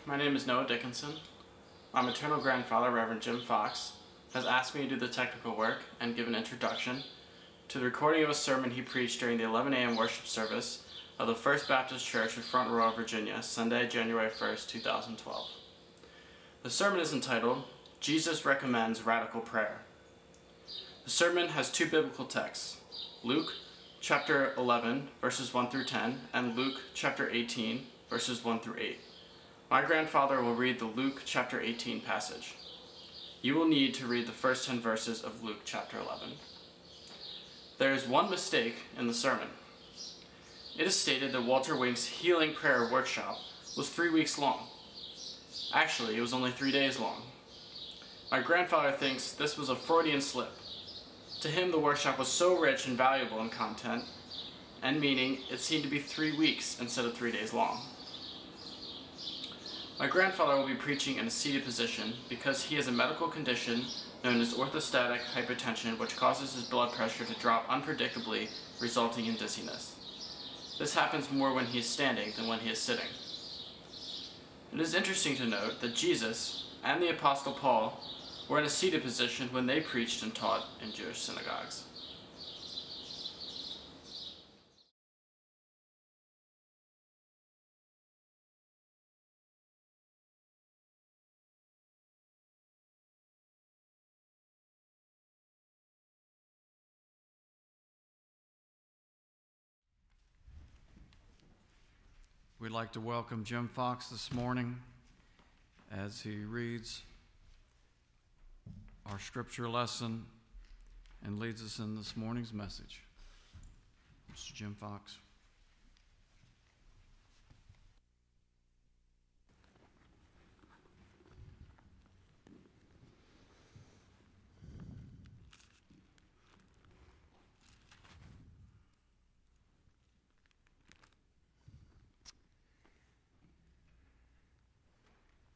My name is Noah Dickinson. My maternal grandfather, Reverend Jim Fox, has asked me to do the technical work and give an introduction to the recording of a sermon he preached during the 11 a.m. worship service of the First Baptist Church in Front Royal, Virginia, Sunday, January 1st, 2012. The sermon is entitled, Jesus Recommends Radical Prayer. The sermon has two biblical texts, Luke chapter 11, verses 1 through 10, and Luke chapter 18, verses 1 through 8. My grandfather will read the Luke chapter 18 passage. You will need to read the first 10 verses of Luke chapter 11. There is one mistake in the sermon. It is stated that Walter Wink's healing prayer workshop was 3 weeks long. Actually, it was only 3 days long. My grandfather thinks this was a Freudian slip. To him, the workshop was so rich and valuable in content and meaning, it seemed to be 3 weeks instead of 3 days long. My grandfather will be preaching in a seated position because he has a medical condition known as orthostatic hypotension, which causes his blood pressure to drop unpredictably, resulting in dizziness. This happens more when he is standing than when he is sitting. It is interesting to note that Jesus and the Apostle Paul were in a seated position when they preached and taught in Jewish synagogues. We'd like to welcome Jim Fox this morning as he reads our scripture lesson and leads us in this morning's message. Mr. Jim Fox.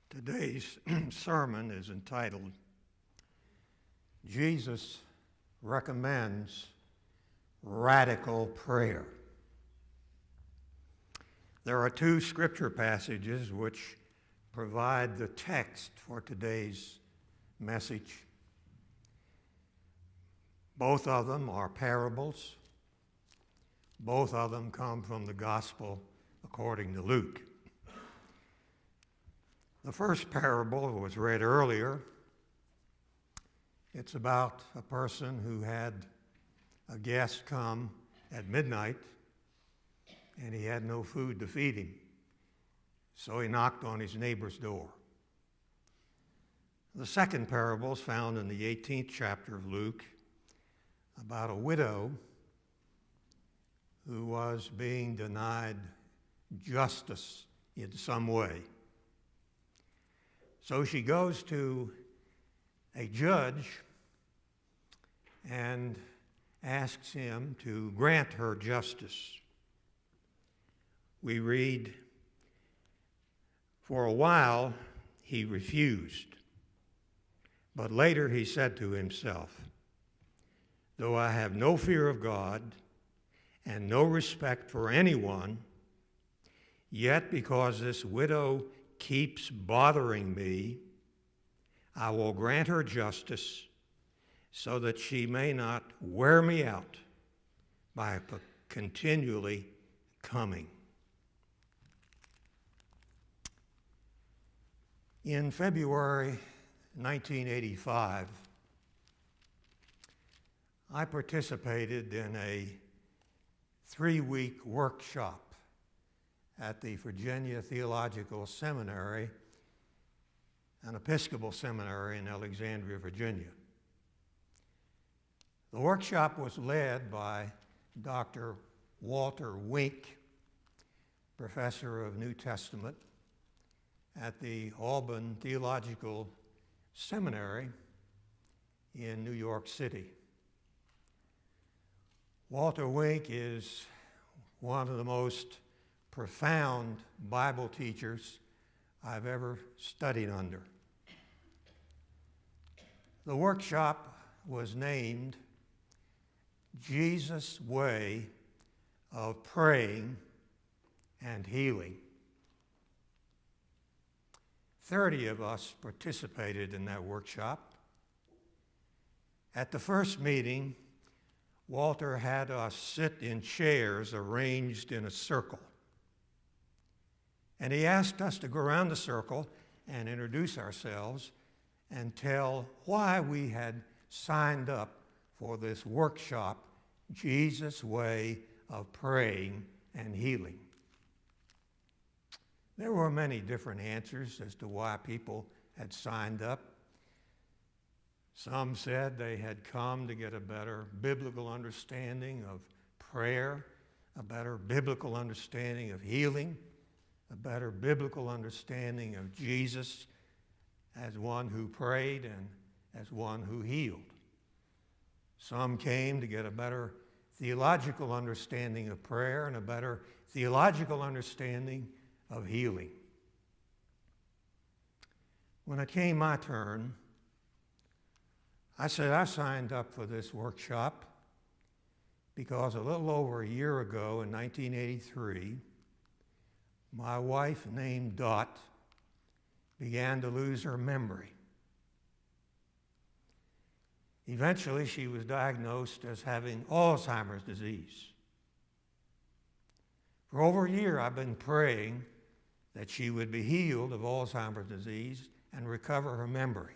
Today's sermon is entitled, Jesus Recommends Radical Prayer. There are two scripture passages which provide the text for today's message. Both of them are parables. Both of them come from the Gospel according to Luke. The first parable was read earlier. It's about a person who had a guest come at midnight and he had no food to feed him. So he knocked on his neighbor's door. The second parable is found in the 18th chapter of Luke about a widow who was being denied justice in some way. So she goes to a judge and asks him to grant her justice. We read, for a while he refused, but later he said to himself, though I have no fear of God and no respect for anyone, yet because this widow keeps bothering me, I will grant her justice so that she may not wear me out by continually coming. In February 1985, I participated in a 3-week workshop at the Virginia Theological Seminary, an Episcopal seminary in Alexandria, Virginia. The workshop was led by Dr. Walter Wink, professor of New Testament at the Auburn Theological Seminary in New York City. Walter Wink is one of the most profound Bible teachers I've ever studied under. The workshop was named Jesus' Way of Praying and Healing. 30 of us participated in that workshop. At the first meeting, Walter had us sit in chairs arranged in a circle. And he asked us to go around the circle and introduce ourselves and tell why we had signed up for this workshop, Jesus' Way of Praying and Healing. There were many different answers as to why people had signed up. Some said they had come to get a better biblical understanding of prayer, a better biblical understanding of healing, a better biblical understanding of Jesus as one who prayed and as one who healed. Some came to get a better theological understanding of prayer and a better theological understanding of healing. When it came my turn, I said I signed up for this workshop because a little over a year ago in 1983, my wife, named Dot, began to lose her memory. Eventually, she was diagnosed as having Alzheimer's disease. For over a year, I've been praying that she would be healed of Alzheimer's disease and recover her memory.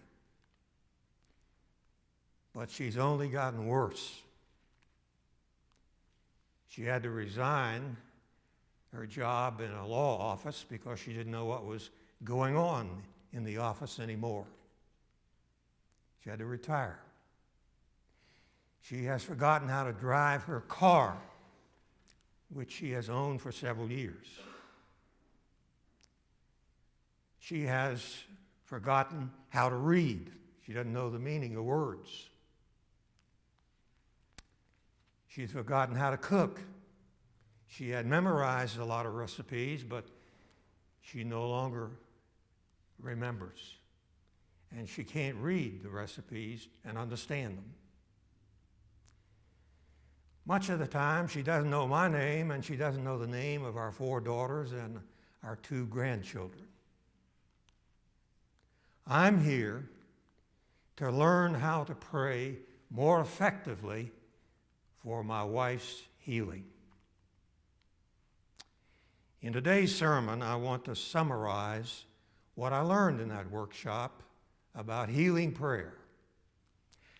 But she's only gotten worse. She had to resign her job in a law office because she didn't know what was going on in the office anymore. She had to retire. She has forgotten how to drive her car, which she has owned for several years. She has forgotten how to read. She doesn't know the meaning of words. She's forgotten how to cook. She had memorized a lot of recipes, but she no longer remembers. And she can't read the recipes and understand them. Much of the time, she doesn't know my name, and she doesn't know the name of our 4 daughters and our 2 grandchildren. I'm here to learn how to pray more effectively for my wife's healing. In today's sermon, I want to summarize what I learned in that workshop about healing prayer,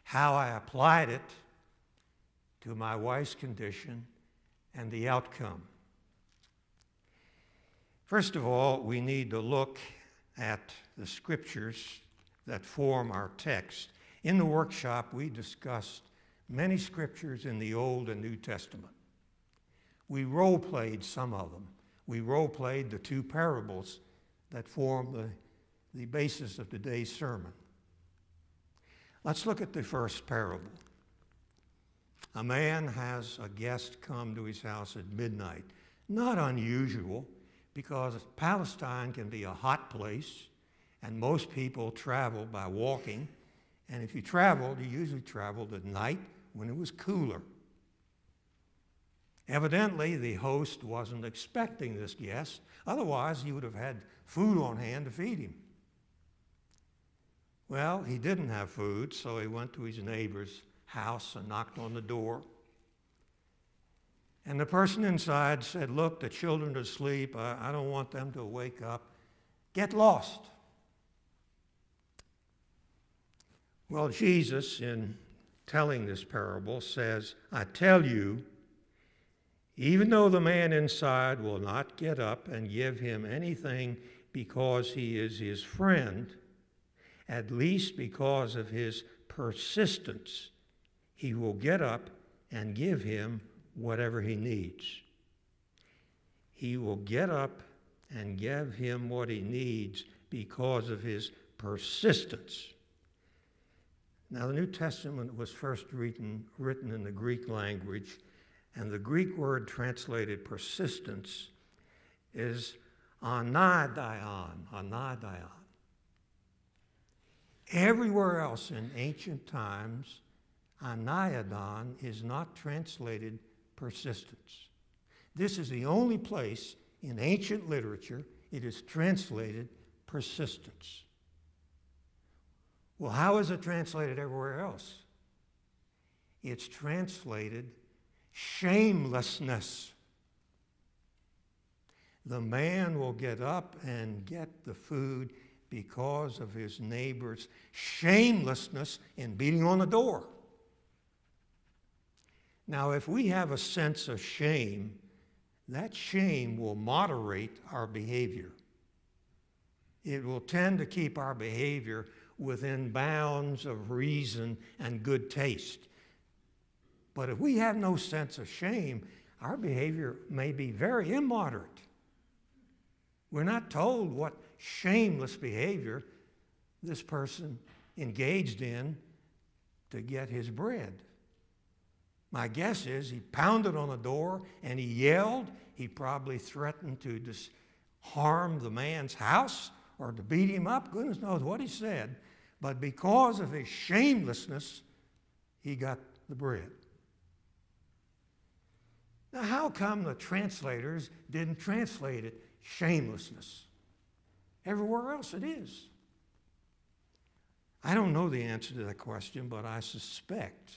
how I applied it to my wife's condition, and the outcome. First of all, we need to look at the scriptures that form our text. In the workshop, we discussed many scriptures in the Old and New Testament. We role-played some of them. We role-played the 2 parables that form the basis of today's sermon. Let's look at the first parable. A man has a guest come to his house at midnight. Not unusual, because Palestine can be a hot place, and most people travel by walking. And if you traveled, you usually traveled at night when it was cooler. Evidently, the host wasn't expecting this guest. Otherwise, he would have had food on hand to feed him. Well, he didn't have food, so he went to his neighbor's house and knocked on the door. And the person inside said, "Look, the children are asleep. I don't want them to wake up. Get lost." Well, Jesus, in telling this parable, says, "I tell you, even though the man inside will not get up and give him anything because he is his friend, at least because of his persistence, he will get up and give him whatever he needs." He will get up and give him what he needs because of his persistence. Now, the New Testament was first written in the Greek language, and the Greek word translated persistence is anaidion. Everywhere else in ancient times, anaidion is not translated persistence. This is the only place in ancient literature it is translated persistence. Well, how is it translated everywhere else? It's translated shamelessness. The man will get up and get the food because of his neighbor's shamelessness in beating on the door. Now, if we have a sense of shame, that shame will moderate our behavior. It will tend to keep our behavior within bounds of reason and good taste. But if we have no sense of shame, our behavior may be very immoderate. We're not told what shameless behavior this person engaged in to get his bread. My guess is he pounded on the door and he yelled. He probably threatened to harm the man's house or to beat him up. Goodness knows what he said. But because of his shamelessness, he got the bread. Now, how come the translators didn't translate it shamelessness? Everywhere else it is. I don't know the answer to that question, but I suspect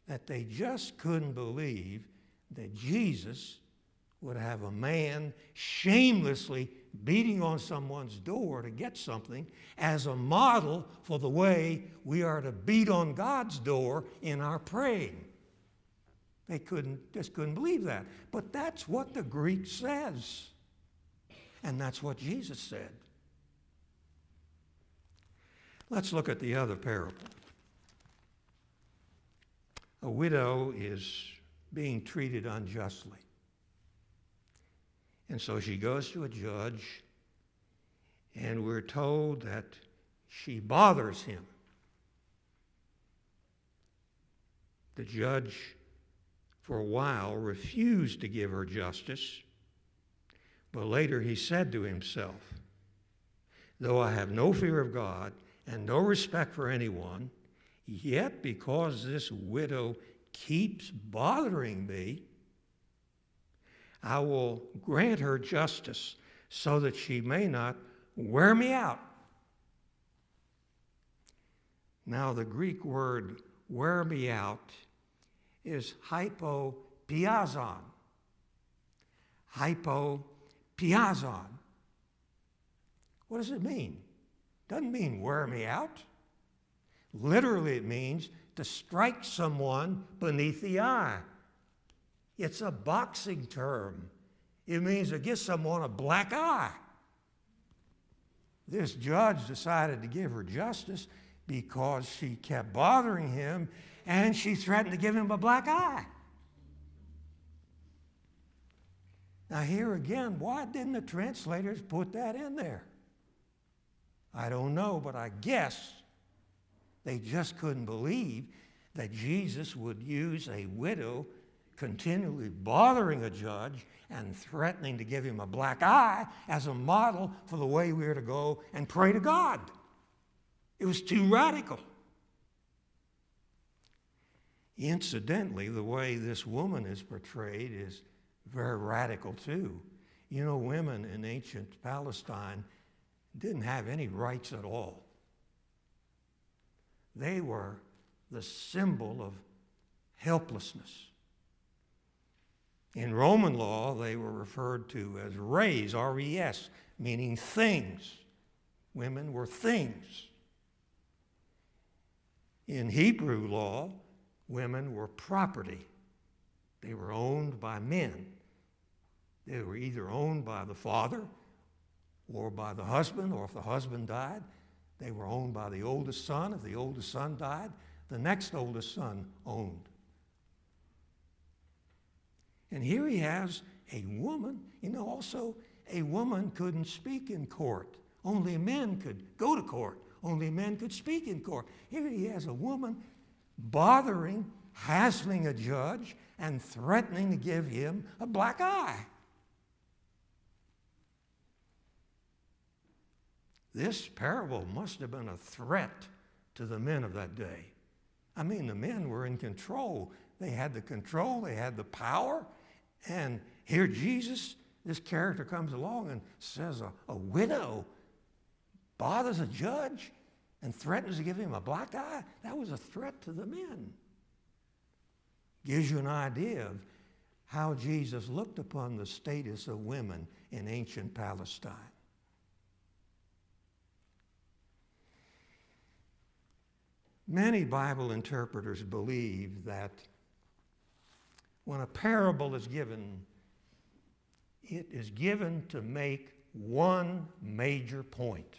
that they just couldn't believe that Jesus would have a man shamelessly beating on someone's door to get something as a model for the way we are to beat on God's door in our praying. They just couldn't believe that. But that's what the Greek says. And that's what Jesus said. Let's look at the other parable. A widow is being treated unjustly. And so she goes to a judge, and we're told that she bothers him. The judge, for a while, refused to give her justice, but later he said to himself, "Though I have no fear of God and no respect for anyone, yet because this widow keeps bothering me, I will grant her justice so that she may not wear me out." Now, the Greek word wear me out is hypopiazon. Hypopiazon. What does it mean? It doesn't mean wear me out. Literally, it means to strike someone beneath the eye. It's a boxing term. It means to give someone a black eye. This judge decided to give her justice because she kept bothering him and she threatened to give him a black eye. Now, here again, why didn't the translators put that in there? I don't know, but I guess they just couldn't believe that Jesus would use a widow continually bothering a judge and threatening to give him a black eye as a model for the way we are to go and pray to God. It was too radical. Incidentally, the way this woman is portrayed is very radical too. You know, women in ancient Palestine didn't have any rights at all. They were the symbol of helplessness. In Roman law, they were referred to as res, R-E-S, meaning things. Women were things. In Hebrew law, women were property. They were owned by men. They were either owned by the father or by the husband, or if the husband died, they were owned by the oldest son. If the oldest son died, the next oldest son owned. And here he has a woman. You know, also, a woman couldn't speak in court. Only men could go to court. Only men could speak in court. Here he has a woman bothering, hassling a judge, and threatening to give him a black eye. This parable must have been a threat to the men of that day. I mean, the men were in control. They had the control, they had the power, and here Jesus this character comes along and says a widow bothers a judge and threatens to give him a black eye. That was a threat to the men. Gives you an idea of how Jesus looked upon the status of women in ancient Palestine. Many Bible interpreters believe that when a parable is given, it is given to make one major point.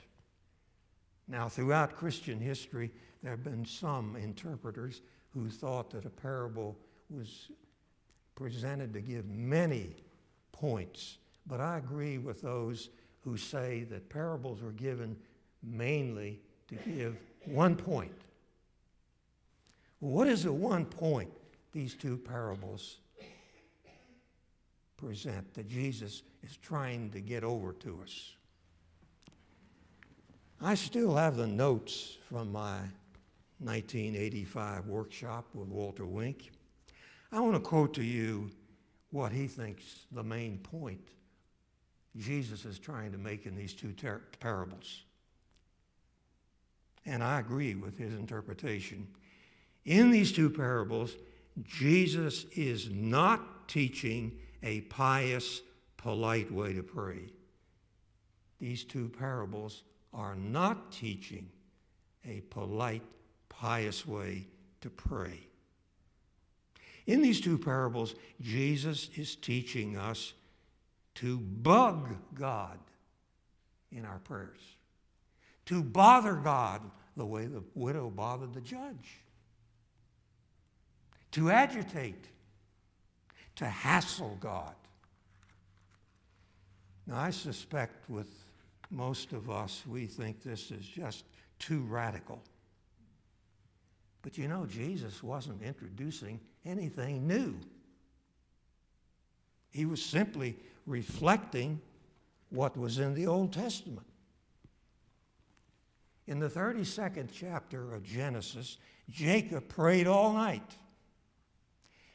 Now, throughout Christian history, there have been some interpreters who thought that a parable was presented to give many points. But I agree with those who say that parables were given mainly to give one point. What is the one point these two parables present that Jesus is trying to get over to us? I still have the notes from my 1985 workshop with Walter Wink. I want to quote to you what he thinks the main point Jesus is trying to make in these two parables. And I agree with his interpretation. In these two parables, Jesus is not teaching a pious, polite way to pray. These two parables are not teaching a polite, pious way to pray. In these two parables, Jesus is teaching us to bug God in our prayers, to bother God the way the widow bothered the judge, to agitate, to hassle God. Now, I suspect with most of us, we think this is just too radical. But you know, Jesus wasn't introducing anything new. He was simply reflecting what was in the Old Testament. In the 32nd chapter of Genesis, Jacob prayed all night.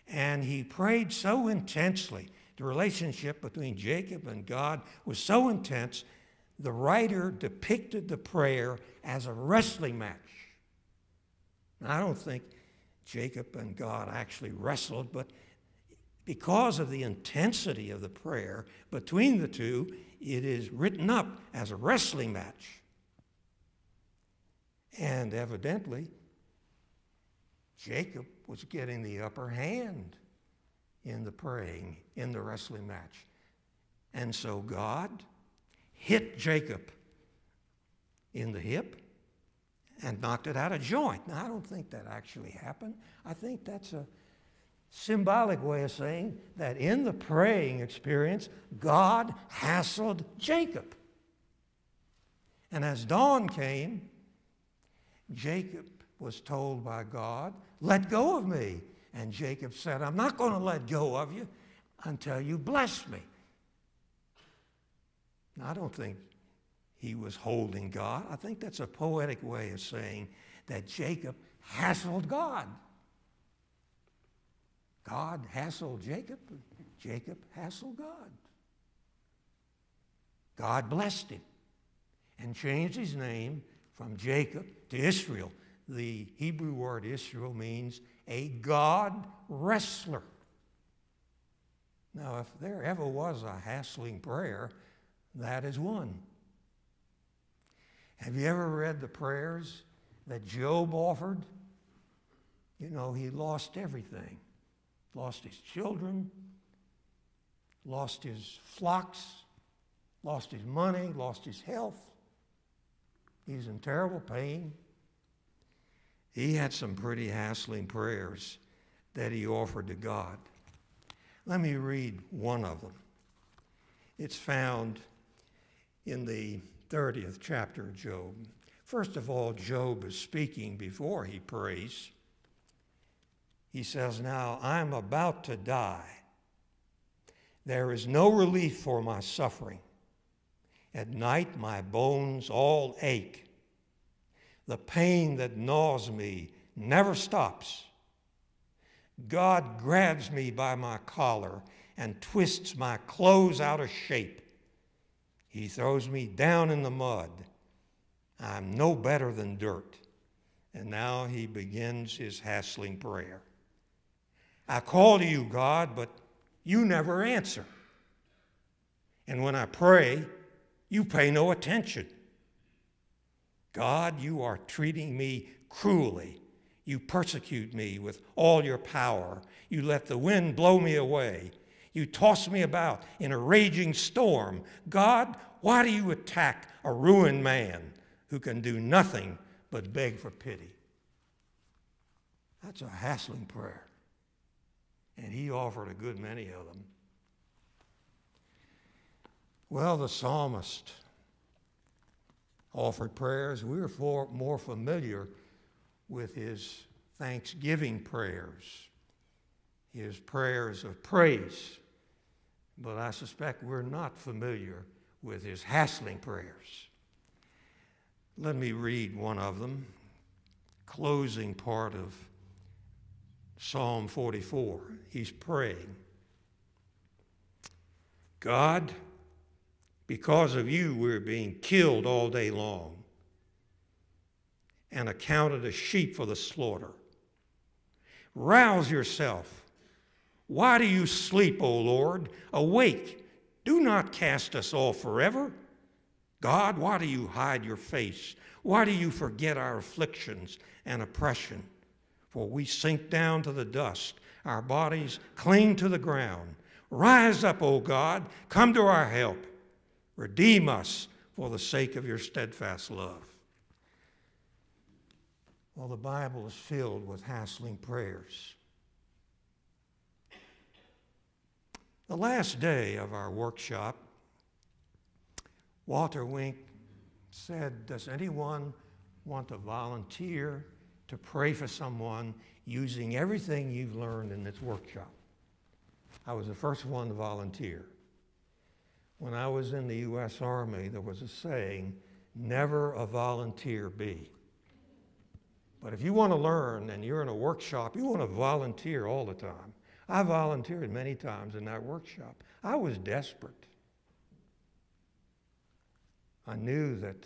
And he prayed so intensely. The relationship between Jacob and God was so intense, the writer depicted the prayer as a wrestling match. Now, I don't think Jacob and God actually wrestled, but because of the intensity of the prayer between the two, it is written up as a wrestling match. And evidently, Jacob was getting the upper hand in the praying, in the wrestling match. And so God hit Jacob in the hip and knocked it out of joint. Now, I don't think that actually happened. I think that's a symbolic way of saying that in the praying experience, God hassled Jacob. And as dawn came, Jacob was told by God, "Let go of me." And Jacob said, "I'm not going to let go of you until you bless me." Now, I don't think he was holding God. I think that's a poetic way of saying that Jacob hassled God. God hassled Jacob, and Jacob hassled God. God blessed him and changed his name from Jacob to Israel. The Hebrew word Israel means a God wrestler. Now, if there ever was a hassling prayer, that is one. Have you ever read the prayers that Job offered? You know, he lost everything. Lost his children, lost his flocks, lost his money, lost his health. He's in terrible pain. He had some pretty hassling prayers that he offered to God. Let me read one of them. It's found in the 30th chapter of Job. First of all, Job is speaking before he prays. He says, "Now I'm about to die. There is no relief for my suffering. At night my bones all ache. The pain that gnaws me never stops. God grabs me by my collar and twists my clothes out of shape. He throws me down in the mud. I'm no better than dirt. And now he begins his hassling prayer. I call to you, God, but you never answer. And when I pray, you pay no attention. God, you are treating me cruelly. You persecute me with all your power. You let the wind blow me away. You toss me about in a raging storm. God, why do you attack a ruined man who can do nothing but beg for pity? That's a hassling prayer. And he offered a good many of them. Well, the psalmist offered prayers. We're more familiar with his thanksgiving prayers, his prayers of praise. But I suspect we're not familiar with his hassling prayers. Let me read one of them, closing part of Psalm 44. He's praying, God, because of you, we're being killed all day long and accounted as sheep for the slaughter. Rouse yourself. Why do you sleep, O Lord? Awake. Do not cast us off forever. God, why do you hide your face? Why do you forget our afflictions and oppression? For we sink down to the dust. Our bodies cling to the ground. Rise up, O God. Come to our help. Redeem us for the sake of your steadfast love. Well, the Bible is filled with hassling prayers. The last day of our workshop, Walter Wink said, does anyone want to volunteer to pray for someone using everything you've learned in this workshop? I was the first one to volunteer. When I was in the U.S. Army, there was a saying, never a volunteer be. But if you want to learn and you're in a workshop, you want to volunteer all the time. I volunteered many times in that workshop. I was desperate. I knew that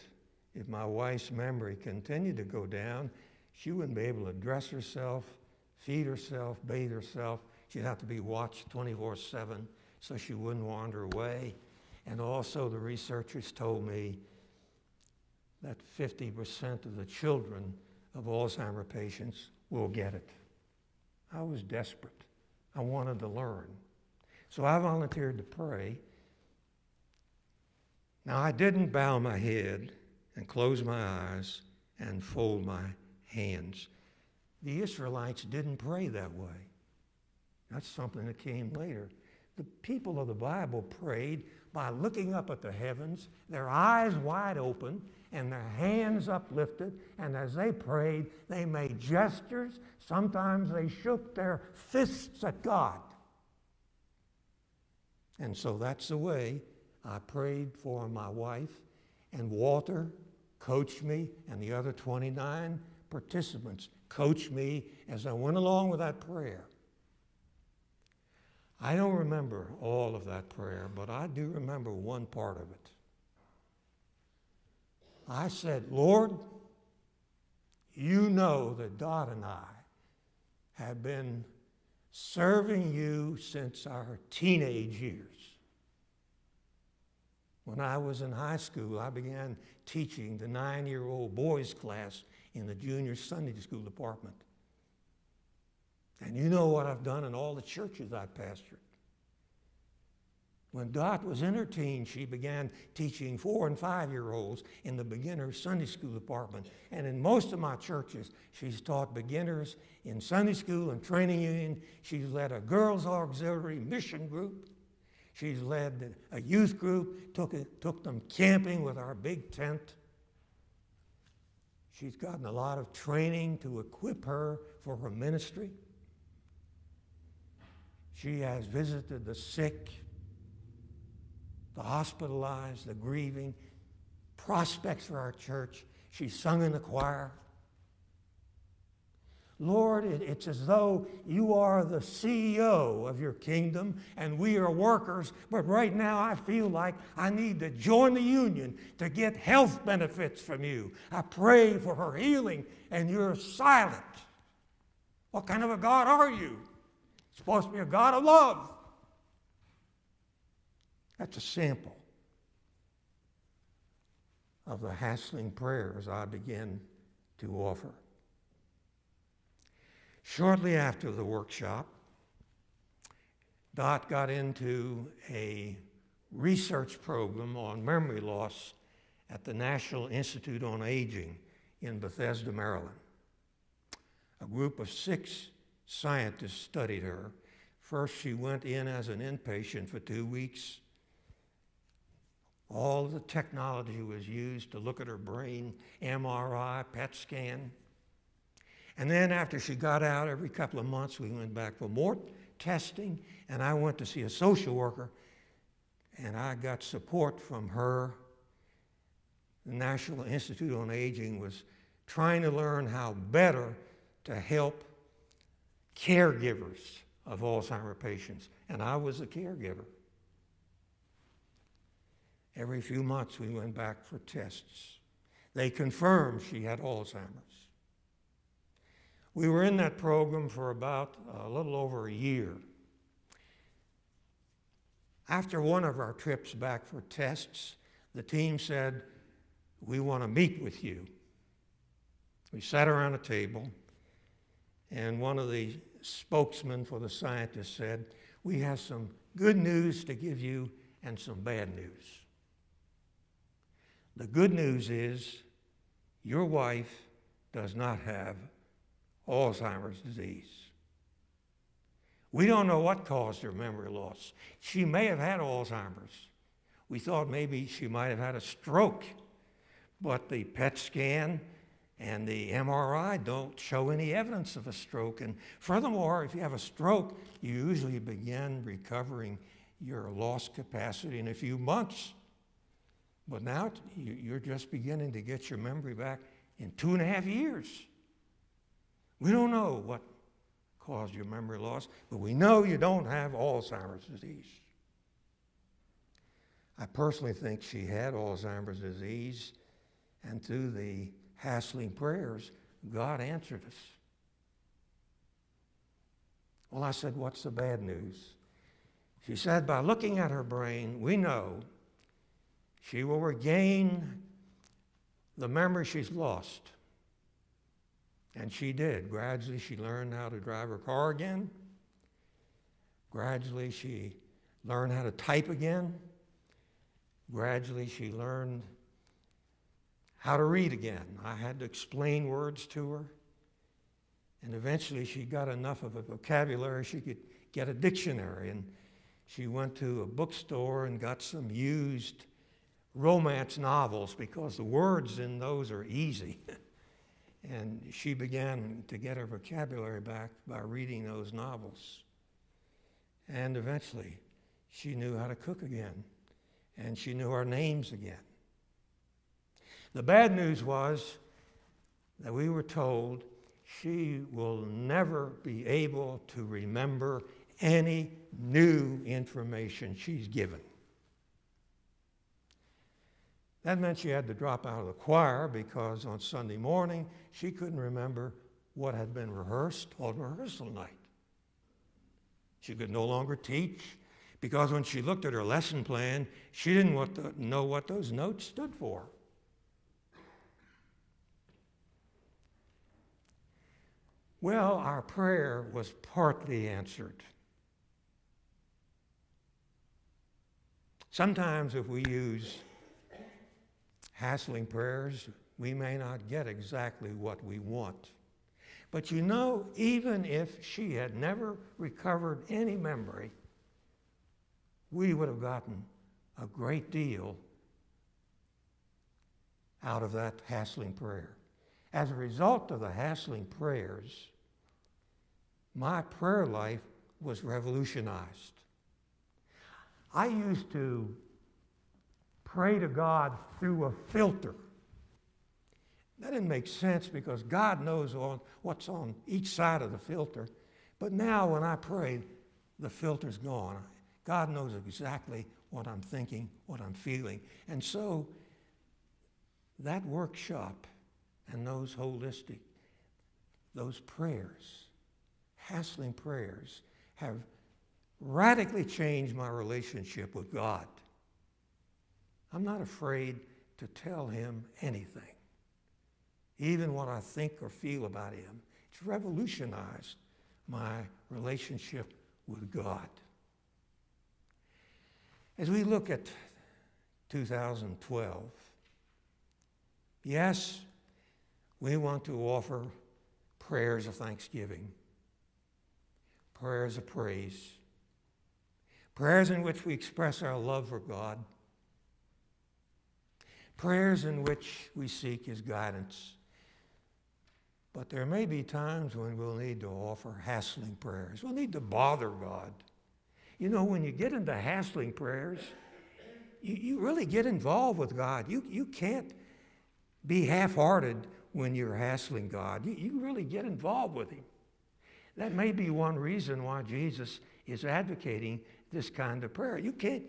if my wife's memory continued to go down, she wouldn't be able to dress herself, feed herself, bathe herself. She'd have to be watched 24/7 so she wouldn't wander away. And also the researchers told me that 50% of the children of Alzheimer's patients will get it. I was desperate. I wanted to learn. So I volunteered to pray. Now, I didn't bow my head and close my eyes and fold my hands. The Israelites didn't pray that way. That's something that came later. The people of the Bible prayed by looking up at the heavens, their eyes wide open, and their hands uplifted, and as they prayed, they made gestures. Sometimes they shook their fists at God. And so that's the way I prayed for my wife, and Walter coached me, and the other 29 participants coached me as I went along with that prayer. I don't remember all of that prayer, but I do remember one part of it. I said, Lord, you know that Dot and I have been serving you since our teenage years. When I was in high school, I began teaching the 9-year-old boys class in the junior Sunday school department. And you know what I've done in all the churches I've pastored. When Dot was in her teens, she began teaching 4- and 5-year-olds in the beginner Sunday school department. And in most of my churches, she's taught beginners in Sunday school and training union. She's led a girls' auxiliary mission group. She's led a youth group, took them camping with our big tent. She's gotten a lot of training to equip her for her ministry. She has visited the sick, the hospitalized, the grieving, prospects for our church. She's sung in the choir. Lord, it's as though you are the CEO of your kingdom and we are workers, but right now I feel like I need to join the union to get health benefits from you. I pray for her healing and you're silent. What kind of a God are you? You're supposed to be a God of love. That's a sample of the hassling prayers I begin to offer. Shortly after the workshop, Dot got into a research program on memory loss at the National Institute on Aging in Bethesda, Maryland. A group of 6 scientists studied her. First, she went in as an inpatient for 2 weeks. All of the technology was used to look at her brain, MRI, PET scan. And then after she got out, every couple of months, we went back for more testing, and I went to see a social worker, and I got support from her. The National Institute on Aging was trying to learn how better to help caregivers of Alzheimer's patients, and I was a caregiver. Every few months, we went back for tests. They confirmed she had Alzheimer's. We were in that program for about a little over a year. After one of our trips back for tests, the team said, "We want to meet with you." We sat around a table, and one of the spokesmen for the scientists said, "We have some good news to give you and some bad news. The good news is your wife does not have Alzheimer's disease. We don't know what caused her memory loss. She may have had Alzheimer's. We thought maybe she might have had a stroke, but the PET scan and the MRI don't show any evidence of a stroke. And furthermore, if you have a stroke, you usually begin recovering your lost capacity in a few months. But now you're just beginning to get your memory back in 2.5 years. We don't know what caused your memory loss, but we know you don't have Alzheimer's disease." I personally think she had Alzheimer's disease, and through the hassling prayers, God answered us. Well, I said, "What's the bad news?" She said, "By looking at her brain, we know she will regain the memory she's lost." And she did. Gradually, she learned how to drive her car again. Gradually, she learned how to type again. Gradually, she learned how to read again. I had to explain words to her. And eventually, she got enough of a vocabulary she could get a dictionary. And she went to a bookstore and got some used romance novels because the words in those are easy. And she began to get her vocabulary back by reading those novels. And eventually, she knew how to cook again, and she knew our names again. The bad news was that we were told she will never be able to remember any new information she's given. That meant she had to drop out of the choir because on Sunday morning, she couldn't remember what had been rehearsed on rehearsal night. She could no longer teach because when she looked at her lesson plan, she didn't know what those notes stood for. Well, our prayer was partly answered. Sometimes if we use hassling prayers, we may not get exactly what we want. But you know, even if she had never recovered any memory, we would have gotten a great deal out of that hassling prayer. As a result of the hassling prayers, my prayer life was revolutionized. I used to pray to God through a filter. That didn't make sense because God knows what's on each side of the filter. But now when I pray, the filter's gone. God knows exactly what I'm thinking, what I'm feeling. And so that workshop and those prayers, hassling prayers, have radically changed my relationship with God. I'm not afraid to tell him anything, even what I think or feel about him. It's revolutionized my relationship with God. As we look at 2012, yes, we want to offer prayers of thanksgiving, prayers of praise, prayers in which we express our love for God, prayers in which we seek his guidance. But there may be times when we'll need to offer hassling prayers. We'll need to bother God. You know, when you get into hassling prayers, you really get involved with God. You can't be half-hearted when you're hassling God. You really get involved with him. That may be one reason why Jesus is advocating this kind of prayer. You can't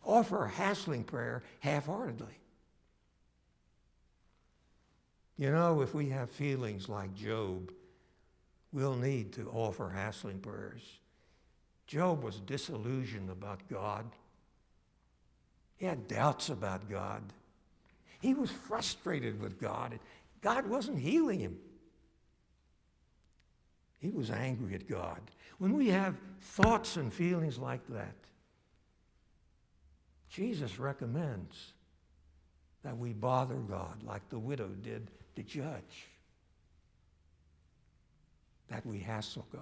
offer a hassling prayer half-heartedly. You know, if we have feelings like Job, we'll need to offer hassling prayers. Job was disillusioned about God. He had doubts about God. He was frustrated with God. God wasn't healing him. He was angry at God. When we have thoughts and feelings like that, Jesus recommends that we bother God like the widow did the judge, that we hassle God.